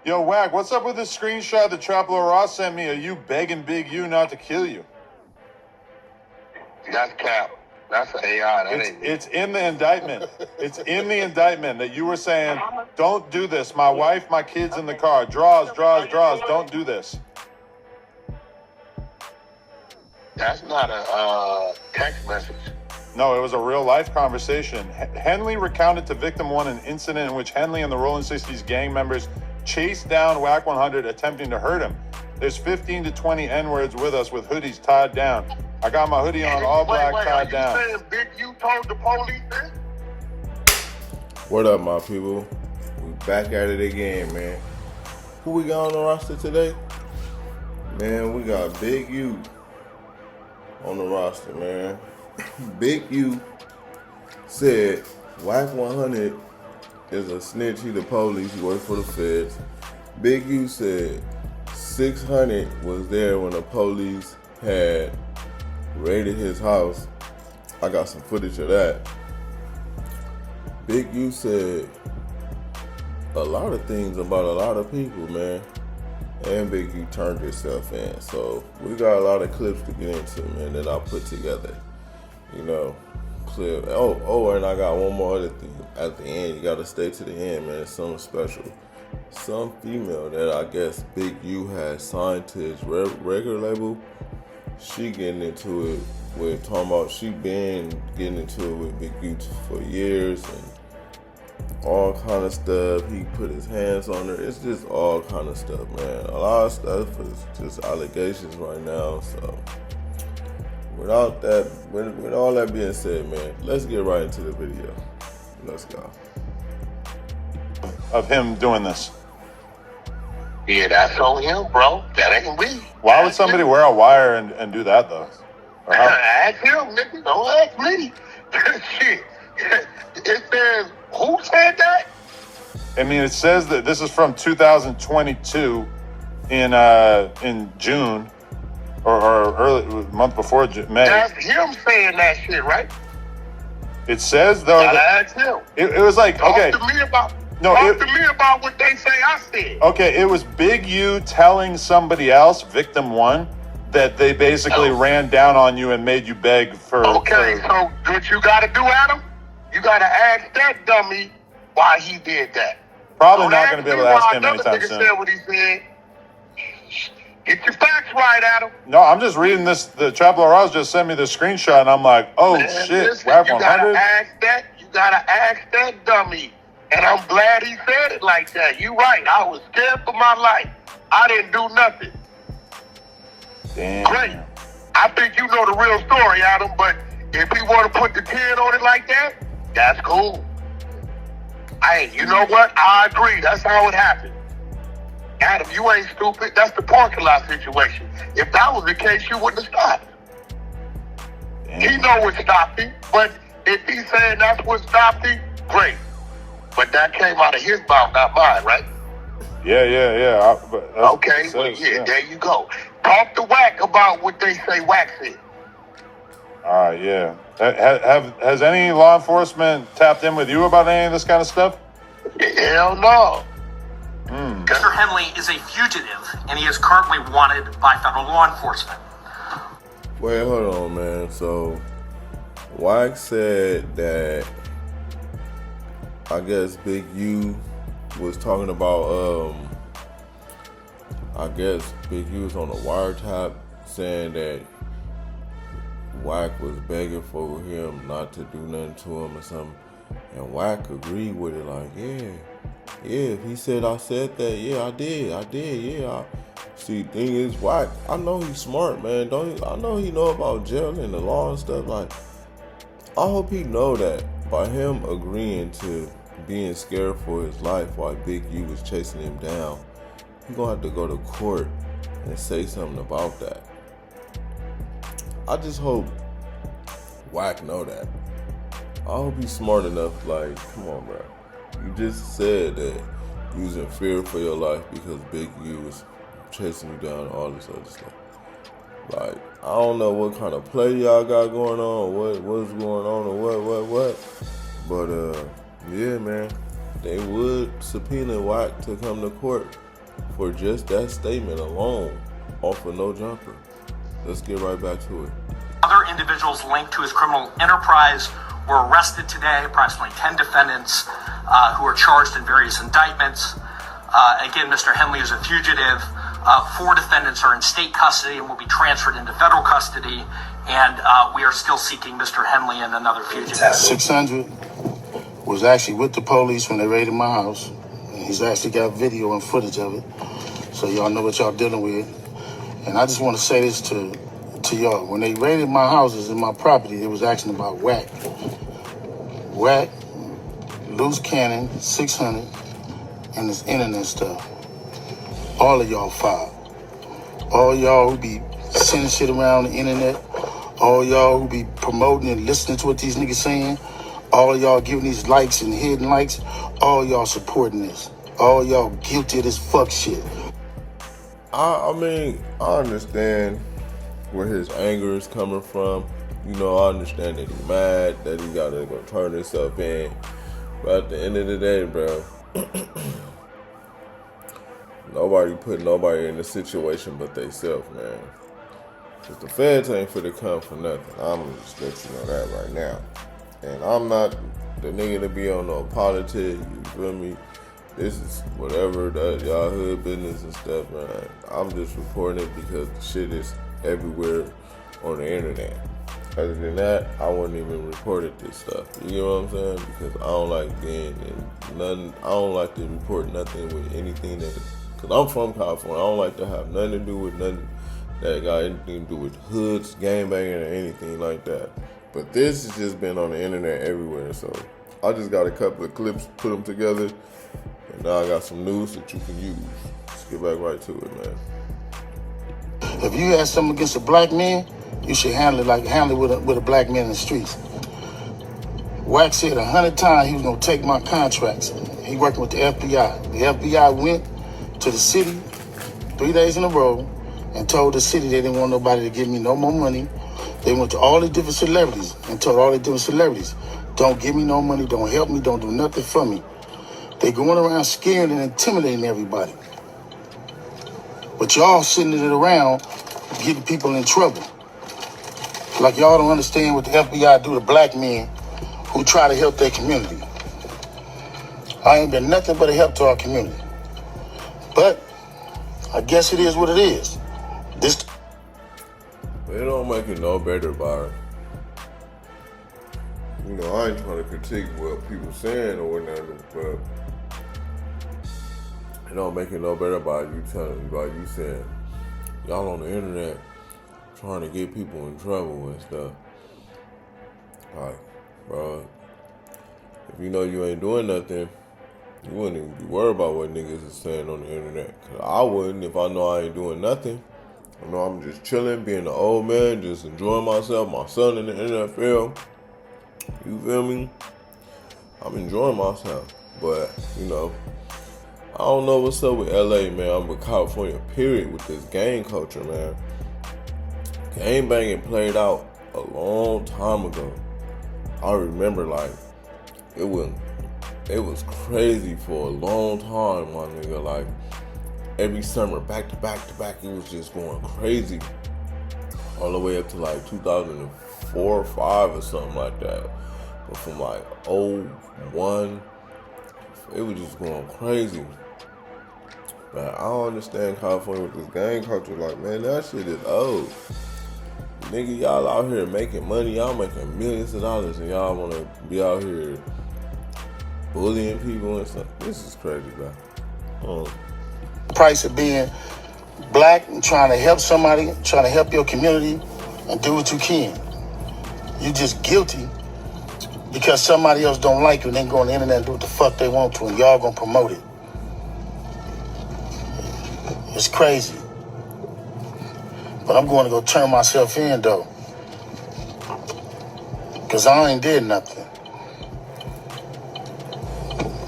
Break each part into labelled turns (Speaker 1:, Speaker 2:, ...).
Speaker 1: Yo, Wack, what's up with this screenshot that Traplo Ross sent me of you begging Big U not to kill you?
Speaker 2: That's cap. That's an AI.
Speaker 1: It's in the indictment. It's in the indictment that you were saying, don't do this. My wife, my kids in the car. Draws. Don't do this.
Speaker 2: That's not a text message.
Speaker 1: No, it was a real life conversation. Henley recounted to Victim 1 an incident in which Henley and the Rolling 60s gang members chased down Wack 100 attempting to hurt him. There's 15 to 20 N-words with us with hoodies tied down. I got my hoodie on all black tied down.
Speaker 2: Are you saying Big U told the police this?
Speaker 3: What up, my people? We back at it again, man. Who we got on the roster today? Man, we got Big U on the roster, man. Big U said Wack 100 is a snitch. He the police. He works for the feds. Big U said 600 was there when the police had raided his house. I got some footage of that. Big U said a lot of things about a lot of people, man. And Big U turned himself in. So we got a lot of clips to get into, man, that I put together. You know, clip. Oh, and I got one more other thing at the end. You gotta stay to the end, man. It's something special. Some female that I guess Big U has signed to his record label. She getting into it with talking about she been getting into it with Big U for years and all kind of stuff. He put his hands on her. It's just all kind of stuff, man. A lot of stuff is just allegations right now. So without that, with all that being said, man, let's get right into the video. Let's go.
Speaker 1: Of him doing this.
Speaker 2: Yeah, that's on him, bro. That ain't me.
Speaker 1: Why would somebody wear a wire and do that, though?
Speaker 2: Ask him, nigga. Don't ask me. Shit. It says, who said that?
Speaker 1: I mean, it says that this is from 2022 in June or early month before May.
Speaker 2: That's him saying that shit, right?
Speaker 1: It says though.
Speaker 2: Ask him.
Speaker 1: It was like okay.
Speaker 2: Talk to me about what they say I said.
Speaker 1: Okay, it was Big U telling somebody else, Victim 1, that they basically ran down on you and made you beg for.
Speaker 2: Okay, so what you got to do, Adam? You got to ask that dummy why he did that.
Speaker 1: Probably not going to be able to ask him anytime soon.
Speaker 2: Said what he said. Get your facts right, Adam.
Speaker 1: No, I'm just reading this. The Traplo Ross just sent me the screenshot, and I'm like, oh, man, shit.
Speaker 2: Listen, you got to ask that. You got to ask that dummy. And I'm glad he said it like that. You right. I was scared for my life. I didn't do nothing.
Speaker 1: Damn.
Speaker 2: Great. I think you know the real story, Adam, but if we want to put the 10 on it like that, that's cool. Hey, you know what? I agree. That's how it happened. Adam, you ain't stupid. That's the parking lot situation. If that was the case, you wouldn't have stopped. Damn. He know what stopped him, but if he's saying that's what stopped him, great. But that came out of his mouth, not mine, right?
Speaker 1: Yeah.
Speaker 2: Okay, well, yeah, there you go. Talk to Wack about what they say Wack said.
Speaker 1: All right, yeah. Has any law enforcement tapped in with you about any of this kind of stuff?
Speaker 2: Hell no.
Speaker 4: Mr. Henley is a fugitive, and he is currently wanted by federal law enforcement.
Speaker 3: Wait, hold on, man. So, Wack said that I guess Big U was talking about, I guess Big U was on a wiretap saying that Wack was begging for him not to do nothing to him or something. And Wack agreed with it, like, yeah, if he said I said that, yeah, I did, yeah. See, the thing is, Wack, I know he's smart, man. I know he know about jail and the law and stuff. Like, I hope he know that by him agreeing to being scared for his life while Big U was chasing him down, he gonna have to go to court and say something about that. I just hope Wack know that. I hope he's smart enough, like, come on, bro. You just said that you was in fear for your life because Big U was chasing you down and all this other stuff. Like, I don't know what kind of play y'all got going on, what's going on or what. But, yeah, man, they would subpoena Wack to come to court for just that statement alone off of No Jumper. Let's get right back to it.
Speaker 4: Other individuals linked to his criminal enterprise were arrested today, approximately 10 defendants who are charged in various indictments. Again, Mr. Henley is a fugitive. 4 defendants are in state custody and will be transferred into federal custody. And we are still seeking Mr. Henley and another fugitive.
Speaker 5: 600 was actually with the police when they raided my house. And he's actually got video and footage of it. So y'all know what y'all dealing with. And I just want to say this to y'all. When they raided my houses and my property, they was asking about whack, loose cannon, 600, and this internet stuff. All of y'all filed. All y'all who be sending shit around the internet. All y'all who be promoting and listening to what these niggas saying. All y'all giving these likes and hidden likes. All y'all supporting this. All y'all guilty of this fuck shit.
Speaker 3: I mean, I understand where his anger is coming from. You know, I understand that he's mad, that he gotta go turn himself in. But at the end of the day, bro, nobody put nobody in a situation but they self, man. Cause the feds ain't finna come for nothing. I'm just letting you know that right now. And I'm not the nigga to be on no politics, you feel me? This is whatever that y'all hood business and stuff, man. I'm just reporting it because the shit is everywhere on the internet. Other than that, I wouldn't even report this stuff. You know what I'm saying? Because I don't like being in nothing. I don't like to report nothing with anything that. Because I'm from California. I don't like to have nothing to do with nothing that got anything to do with hoods, gangbanging, or anything like that. But this has just been on the internet everywhere. So I just got a couple of clips, put them together, and now I got some news that you can use. Let's get back right to it, man.
Speaker 5: If you had something against a black man, you should handle it with a black man in the streets. Wax said 100 times he was gonna take my contracts. He working with the FBI. The FBI went to the city 3 days in a row and told the city they didn't want nobody to give me no more money. They went to all the different celebrities and told all the different celebrities, don't give me no money, don't help me, don't do nothing for me. They going around scaring and intimidating everybody. But y'all sitting it around getting people in trouble. Like y'all don't understand what the FBI do to black men who try to help their community. I ain't been nothing but a help to our community. But I guess it is what it is. This.
Speaker 3: It don't make it no better, Byron. You know, I ain't trying to critique what people saying or whatever, but it don't make it no better by you saying y'all on the internet trying to get people in trouble and stuff. Like, bro, if you know you ain't doing nothing, you wouldn't even be worried about what niggas is saying on the internet. Cause I wouldn't if I know I ain't doing nothing. I know I'm just chilling, being an old man, just enjoying myself, my son in the NFL. You feel me? I'm enjoying myself. But, you know, I don't know what's up with LA, man. I'm with California, period, with this gang culture, man. Gang banging played out a long time ago. I remember, like, it was crazy for a long time, my nigga. Like, every summer, back to back, it was just going crazy. All the way up to, like, 2004 or 5 or something like that. But from, like, 01, it was just going crazy. Man, I don't understand California with this gang culture. Like, man, that shit is old. Nigga, y'all out here making money. Y'all making millions of dollars, and y'all want to be out here bullying people and stuff. This is crazy, bro.
Speaker 5: Price of being black and trying to help somebody, trying to help your community, and do what you can. You just guilty because somebody else don't like you and then go on the internet and do what the fuck they want to, and y'all gonna promote it. It's crazy. But I'm going to go turn myself in, though. Because I ain't did nothing.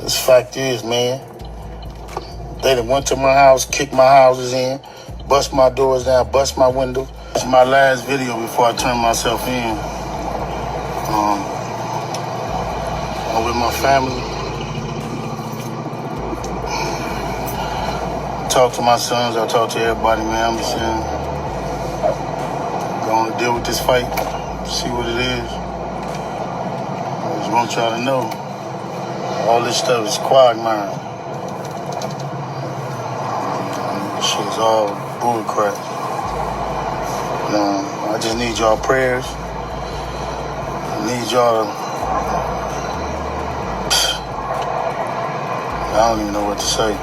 Speaker 5: This fact is, man, they done went to my house, kicked my houses in, bust my doors down, bust my windows. It's my last video before I turn myself in. I'm with my family. talk to my sons. I talk to everybody, man. I'm just saying, going to deal with this fight, see what it is. I just want y'all to know, all this stuff is quagmire. This shit's all bullcrap. I just need y'all prayers. I need y'all to... I don't even know what to say.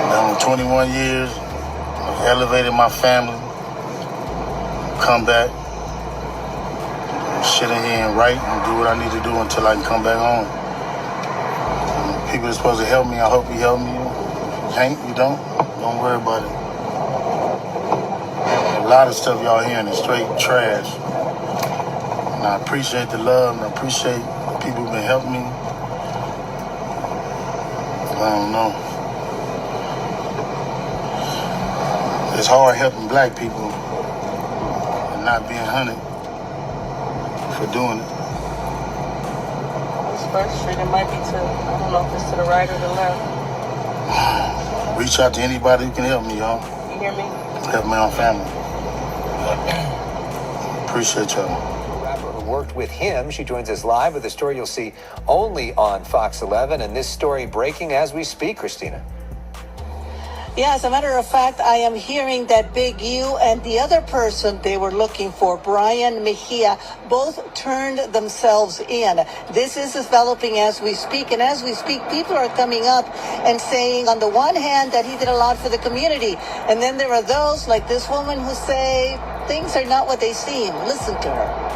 Speaker 5: Down 21 years, I've elevated my family. Come back, sit in here and write and do what I need to do until I can come back home. People are supposed to help me. I hope you help me. You can't, you don't worry about it. A lot of stuff y'all hearing is straight trash. And I appreciate the love and I appreciate the people who've been helping me. I don't know. It's hard helping black people and not being hunted for doing it.
Speaker 6: It's frustrating. It might be to, I don't know if it's to the right or the left.
Speaker 5: Reach out to anybody who can help me, y'all.
Speaker 6: You hear me?
Speaker 5: Help my own family. Appreciate y'all.
Speaker 7: Worked with him. She joins us live with a story you'll see only on Fox 11, and this story breaking as we speak, Christina.
Speaker 6: Yeah, as a matter of fact, I am hearing that Big U and the other person they were looking for, Brian Mejia, both turned themselves in. This is developing as we speak, and as we speak, people are coming up and saying, on the one hand, that he did a lot for the community, and then there are those, like this woman, who say things are not what they seem. Listen to her.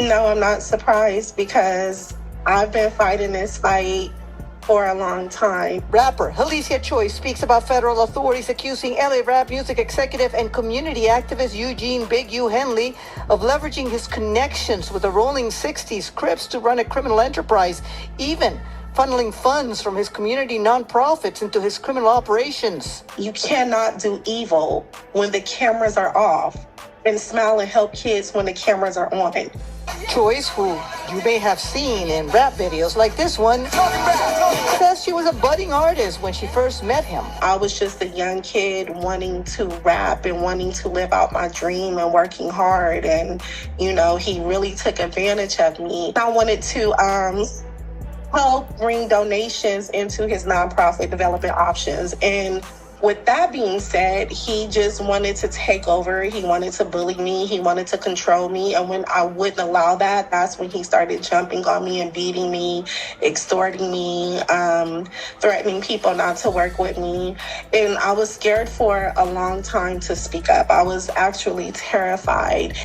Speaker 8: No, I'm not surprised because I've been fighting this fight for a long time.
Speaker 6: Rapper Alicia Choi speaks about federal authorities accusing LA rap music executive and community activist Eugene Big U Henley of leveraging his connections with the Rolling 60s Crips to run a criminal enterprise, even funneling funds from his community nonprofits into his criminal operations.
Speaker 8: You cannot do evil when the cameras are off and smile and help kids when the cameras are on.
Speaker 6: Choice, who you may have seen in rap videos like this one, says she was a budding artist when she first met him.
Speaker 8: I was just a young kid wanting to rap and wanting to live out my dream and working hard. And, you know, he really took advantage of me. I wanted to help bring donations into his nonprofit Development Options. And with that being said, he just wanted to take over. He wanted to bully me. He wanted to control me. And when I wouldn't allow that, that's when he started jumping on me and beating me, extorting me, threatening people not to work with me. And I was scared for a long time to speak up. I was actually terrified.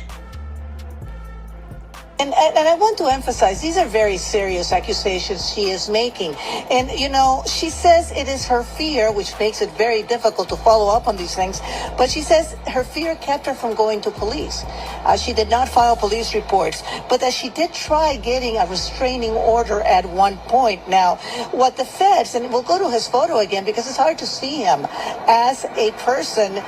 Speaker 6: And I want to emphasize, these are very serious accusations she is making. And, you know, she says it is her fear, which makes it very difficult to follow up on these things. But she says her fear kept her from going to police. She did not file police reports, but that she did try getting a restraining order at one point. Now, what the feds, and we'll go to his photo again because it's hard to see him as a person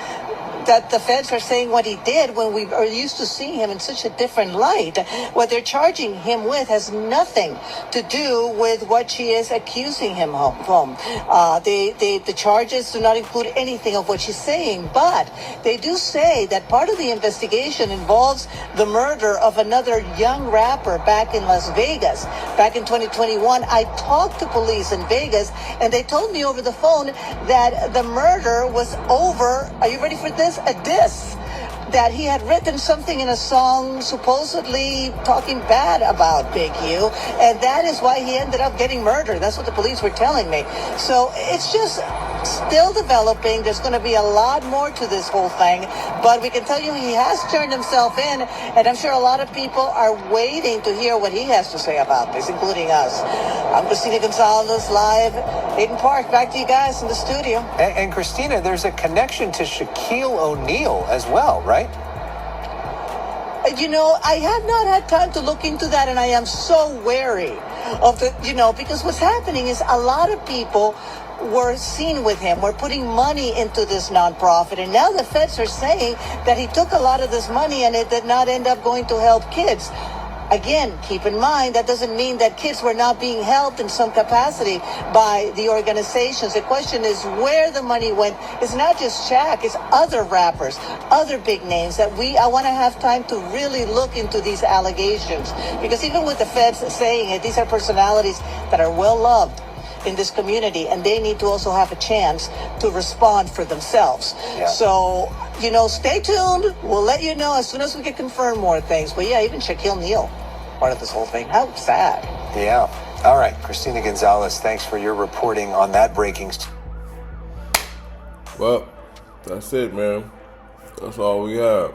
Speaker 6: that the feds are saying what he did when we are used to seeing him in such a different light. What they're charging him with has nothing to do with what she is accusing him of. The charges do not include anything of what she's saying, but they do say that part of the investigation involves the murder of another young rapper back in Las Vegas. Back in 2021, I talked to police in Vegas, and they told me over the phone that the murder was over, are you ready for this? A diss, that he had written something in a song supposedly talking bad about Big U, and that is why he ended up getting murdered. That's what the police were telling me. So it's just still developing. There's going to be a lot more to this whole thing, but we can tell you he has turned himself in, and I'm sure a lot of people are waiting to hear what he has to say about this, including us. I'm Christina Gonzalez, live Hayden Park. Back to you guys in the studio.
Speaker 7: And Christina, there's a connection to Shaquille O'Neal as well, right?
Speaker 6: You know, I have not had time to look into that, and I am so wary of the, you know, because what's happening is a lot of people were seen with him. We're putting money into this nonprofit, and now the feds are saying that he took a lot of this money and it did not end up going to help kids. again, keep in mind, that doesn't mean that kids were not being helped in some capacity by the organizations. The question is where the money went. It's not just Shaq, it's other rappers, other big names that I want to have time to really look into these allegations. Because even with the feds saying it, these are personalities that are well loved in this community, and they need to also have a chance to respond for themselves.
Speaker 7: Yeah.
Speaker 6: So, stay tuned. We'll let you know as soon as we can confirm more things. But yeah, even Shaquille O'Neal, part of this whole thing. How sad.
Speaker 7: Yeah. All right, Christina Gonzalez, thanks for your reporting on that breaking.
Speaker 3: Well, that's it, man. That's all we have.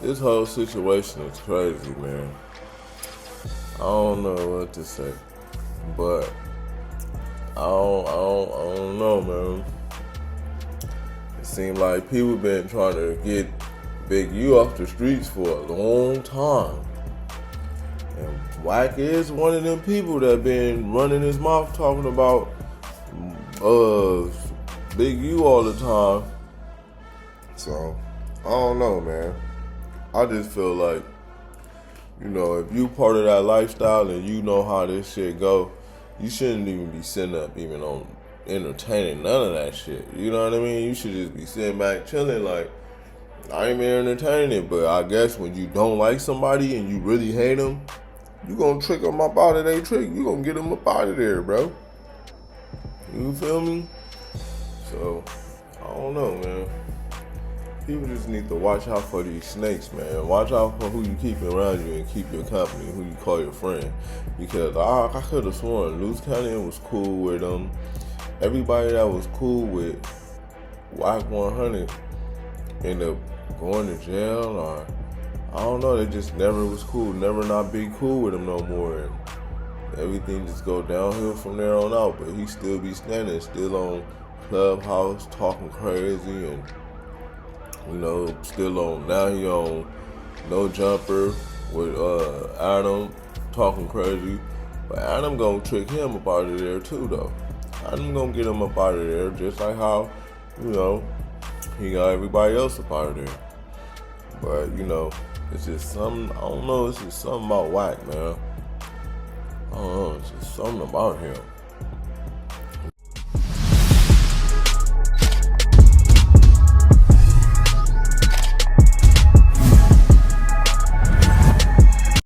Speaker 3: This whole situation is crazy, man. I don't know what to say, but I don't know, man. It seems like people been trying to get Big U off the streets for a long time, and Wack is one of them people that been running his mouth talking about Big U all the time. So I don't know, man. I just feel like, if you part of that lifestyle and you know how this shit go, you shouldn't even be sitting up even on entertaining none of that shit. You know what I mean? You should just be sitting back chilling like, I ain't been entertaining it. But I guess when you don't like somebody and you really hate them, you gonna trick them up out of their trick. You gonna get them up out of there, bro. You feel me? So, I don't know, man. People just need to watch out for these snakes, man. Watch out for who you keep around you and keep your company, who you call your friend. Because I could have sworn Luz Canyon was cool with them. Everybody that was cool with Wack 100 ended up going to jail, or I don't know, they just never was cool, never not be cool with him no more. And everything just go downhill from there on out. But he still be standing, still on Clubhouse, talking crazy, and still on, now he on No Jumper with Adam talking crazy. But Adam gonna trick him up out of there too, though. Adam gonna get him up out of there just like how, he got everybody else up out of there. But, it's just something, I don't know, it's just something about Wack, man. I don't know, it's just something about him.